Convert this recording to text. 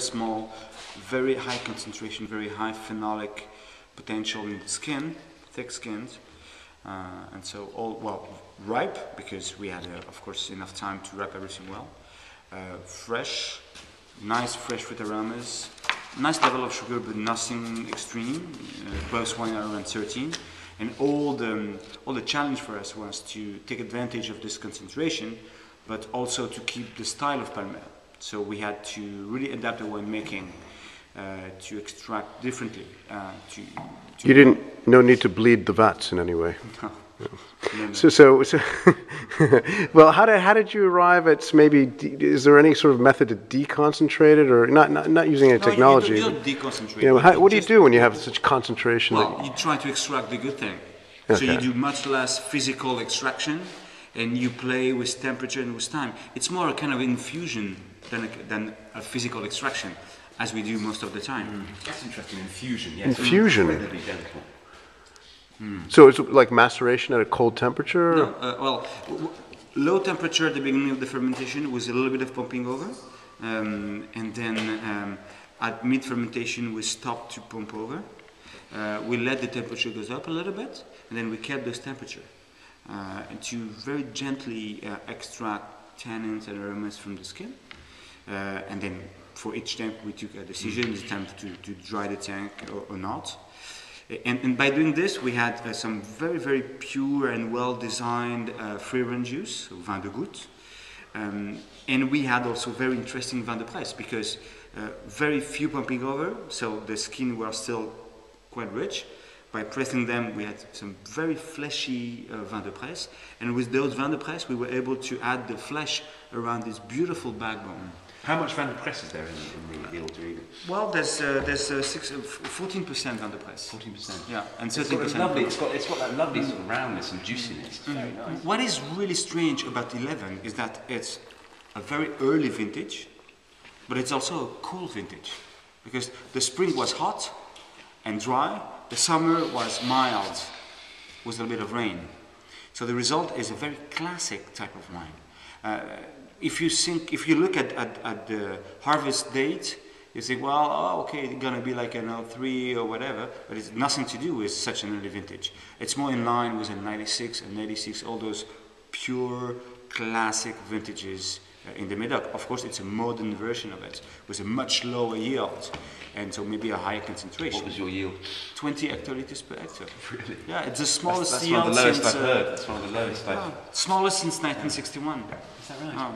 small, very high concentration, very high phenolic potential in the skin, thick skins, and so all, well, ripe, because we had of course enough time to ripe everything well, fresh, nice fresh fruit aromas, nice level of sugar but nothing extreme, both 1 hour and 13, and all the challenge for us was to take advantage of this concentration but also to keep the style of Palmer. So we had to really adapt our winemaking to extract differently. You didn't, no need to bleed the vats in any way. No. No. So well, how did you arrive at maybe? Is there any sort of method to deconcentrate it, or not using any technology? You don't deconcentrate. You know, what do you do when you have such concentration? Well, you try to extract the good thing. Okay. So you do much less physical extraction, and you play with temperature and with time. It's more a kind of infusion than a physical extraction, as we do most of the time. That's interesting. Infusion. Yes. Infusion. Incredibly delicate. So it's like maceration at a cold temperature? No, well, low temperature at the beginning of the fermentation with a little bit of pumping over, and then at mid fermentation we stopped to pump over. We let the temperature goes up a little bit, and then we kept this temperature and to very gently extract tannins and aromas from the skin, and then for each tank we took a decision: is it time to dry the tank or not? And by doing this, we had some very, very pure and well-designed free-run juice, so vin de goutte. And we had also very interesting vin de presse, because very few pumping over, so the skin were still quite rich. By pressing them, we had some very fleshy vin de presse. And with those vin de presse, we were able to add the flesh around this beautiful backbone. How much vin de presse is there in the Ile de Riga? Well, there's 14% vin de presse. 14%. Yeah, and It's 13%. lovely. It's got that lovely sort of roundness and juiciness. It's very nice. What is really strange about 11 is that it's a very early vintage, but it's also a cool vintage, because the spring was hot and dry, the summer was mild with a bit of rain. So the result is a very classic type of wine. If you look at the harvest date, you say, well, oh, okay, it's gonna be like an 03 or whatever, but it's nothing to do with such an early vintage. It's more in line with a 96 and 86, all those pure classic vintages in the Médoc. Of course, it's a modern version of it with a much lower yield, and so maybe a higher concentration. What was your yield? 20 hectoliters per hectare. Really? Yeah, it's the smallest That's yield one of the lowest since, I've heard. That's one of the lowest I've... smallest since 1961. Is that right?